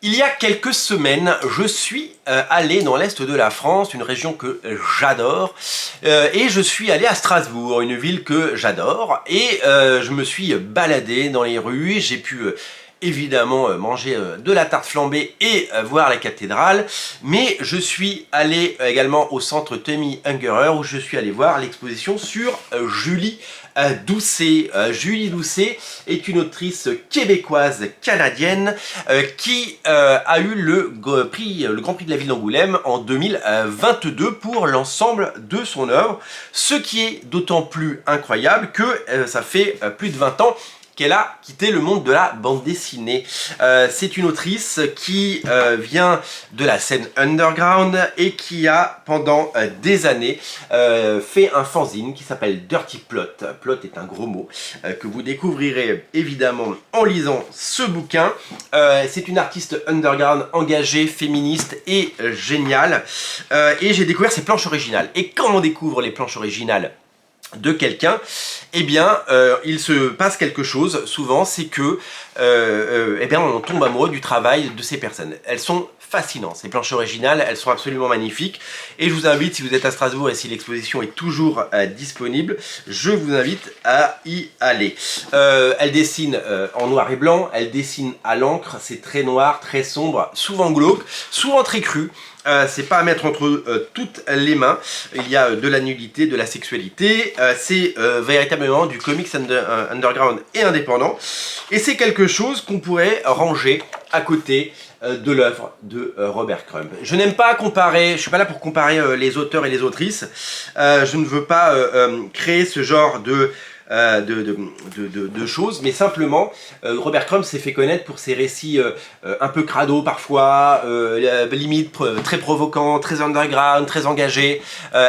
Il y a quelques semaines, je suis allé dans l'est de la France, une région que j'adore, et je suis allé à Strasbourg, une ville que j'adore, et je me suis baladé dans les rues, j'ai pu évidemment manger de la tarte flambée et voir la cathédrale, mais je suis allé également au centre Tommy Ungerer où je suis allé voir l'exposition sur Julie Doucet. Julie Doucet est une autrice québécoise canadienne qui a eu le Grand Prix de la ville d'Angoulême en 2022 pour l'ensemble de son œuvre, ce qui est d'autant plus incroyable que ça fait plus de 20 ans qu'elle a quitté le monde de la bande dessinée. C'est une autrice qui vient de la scène underground et qui a pendant des années fait un fanzine qui s'appelle Dirty Plot. Plot est un gros mot que vous découvrirez évidemment en lisant ce bouquin. C'est une artiste underground engagée, féministe et géniale. Et j'ai découvert ses planches originales. Et quand on découvre les planches originales de quelqu'un, eh bien, il se passe quelque chose, souvent, c'est que eh bien, on tombe amoureux du travail de ces personnes. Elles sont fascinantes, ces planches originales, elles sont absolument magnifiques, et je vous invite, si vous êtes à Strasbourg et si l'exposition est toujours disponible, je vous invite à y aller. Elle dessine en noir et blanc, elle dessine à l'encre, c'est très noir, très sombre, souvent glauque, souvent très cru. C'est pas à mettre entre toutes les mains. Il y a de la nudité, de la sexualité. C'est véritablement du comics underground et indépendant. Et c'est quelque chose qu'on pourrait ranger à côté de l'œuvre de Robert Crumb. Je n'aime pas comparer, je suis pas là pour comparer les auteurs et les autrices. Je ne veux pas créer ce genre de choses, mais simplement Robert Crumb s'est fait connaître pour ses récits un peu crado parfois, limite très provoquants, très underground, très engagés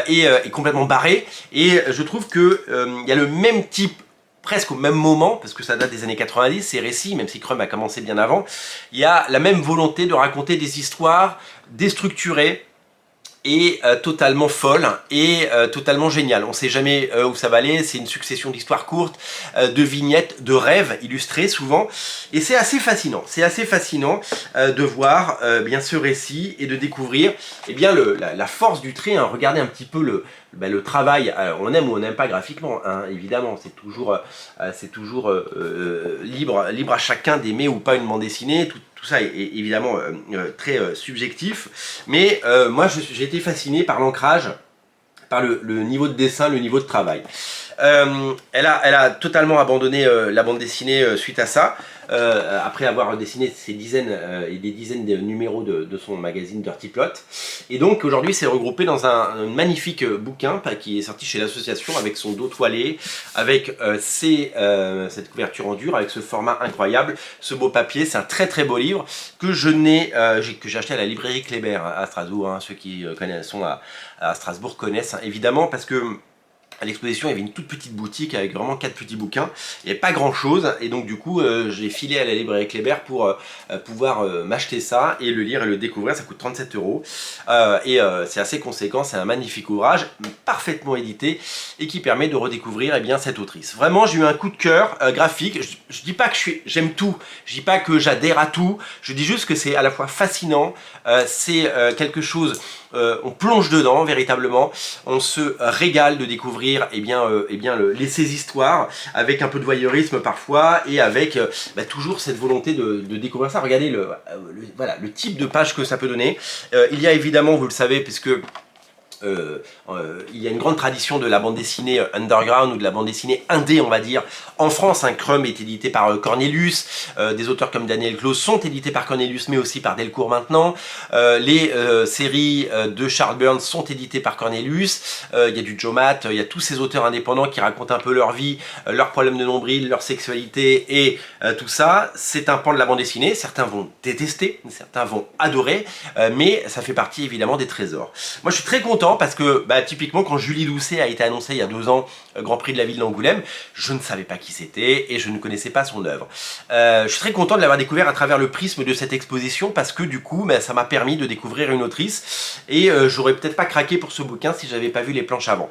et complètement barrés, et je trouve que il y a le même type presque au même moment, parce que ça date des années 90, ces récits, même si Crumb a commencé bien avant, il y a la même volonté de raconter des histoires déstructurées, et totalement folle et totalement géniale. On ne sait jamais où ça va aller, c'est une succession d'histoires courtes, de vignettes, de rêves illustrés souvent, et c'est assez fascinant. C'est assez fascinant de voir bien ce récit et de découvrir bien la force du trait. Hein. Regardez un petit peu le travail. Alors, on aime ou on n'aime pas graphiquement, hein, évidemment, c'est toujours libre à chacun d'aimer ou pas une bande dessinée. Tout ça est évidemment très subjectif, mais moi j'ai été fasciné par l'ancrage, par le niveau de dessin, le niveau de travail. Elle a totalement abandonné la bande dessinée suite à ça, après avoir dessiné ces dizaines et des dizaines de numéros de son magazine Dirty Plot. Et donc aujourd'hui c'est regroupé dans un magnifique bouquin qui est sorti chez l'association, avec son dos toilé, avec cette couverture en dur, avec ce format incroyable, ce beau papier. C'est un très beau livre que j'ai acheté à la librairie Kléber à Strasbourg. Hein. Ceux qui sont à Strasbourg connaissent, hein, évidemment, parce que à l'exposition, il y avait une toute petite boutique avec vraiment 4 petits bouquins. Il n'y avait pas grand chose, et donc du coup, j'ai filé à la librairie Kléber pour pouvoir m'acheter ça et le lire et le découvrir. Ça coûte 37 €. C'est assez conséquent, c'est un magnifique ouvrage, parfaitement édité, et qui permet de redécouvrir cette autrice. Vraiment, j'ai eu un coup de cœur graphique. Je dis pas que j'aime tout, je dis pas que j'adhère à tout, je dis juste que c'est à la fois fascinant, c'est quelque chose, on plonge dedans véritablement, on se régale de découvrir ces histoires, avec un peu de voyeurisme parfois, et avec toujours cette volonté de découvrir ça. Regardez le type de page que ça peut donner. Il y a évidemment, vous le savez, puisque il y a une grande tradition de la bande dessinée underground, ou de la bande dessinée indé, on va dire, en France. Un Crumb est édité par Cornelius, des auteurs comme Daniel Close sont édités par Cornelius, mais aussi par Delcourt maintenant. Les séries de Charles Burns sont éditées par Cornelius. Il y a du Joe Matt, il y a tous ces auteurs indépendants qui racontent un peu leur vie, leurs problèmes de nombril, leur sexualité et tout ça. C'est un pan de la bande dessinée. Certains vont détester, certains vont adorer, mais ça fait partie évidemment des trésors. Moi je suis très content content parce que typiquement quand Julie Doucet a été annoncée il y a 2 ans, Grand Prix de la ville d'Angoulême, je ne savais pas qui c'était et je ne connaissais pas son œuvre. Je suis très content de l'avoir découvert à travers le prisme de cette exposition parce que du coup ça m'a permis de découvrir une autrice et j'aurais peut-être pas craqué pour ce bouquin si j'avais pas vu les planches avant.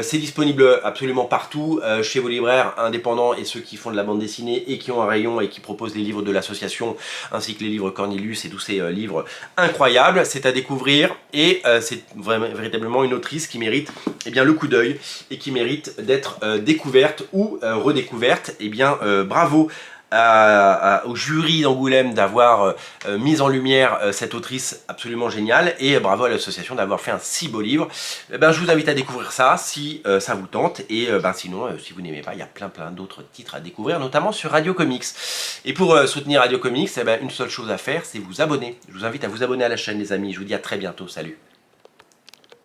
C'est disponible absolument partout chez vos libraires indépendants et ceux qui font de la bande dessinée et qui ont un rayon et qui proposent les livres de l'association ainsi que les livres Cornelius et tous ces livres incroyables. C'est à découvrir et c'est véritablement une autrice qui mérite le coup d'œil et qui mérite d'être découverte ou redécouverte. Bravo au jury d'Angoulême d'avoir mis en lumière cette autrice absolument géniale et bravo à l'association d'avoir fait un si beau livre. Je vous invite à découvrir ça si ça vous tente et sinon si vous n'aimez pas, il y a plein d'autres titres à découvrir, notamment sur Radio Comics. Et pour soutenir Radio Comics, une seule chose à faire, c'est vous abonner. Je vous invite à vous abonner à la chaîne les amis, je vous dis à très bientôt, salut.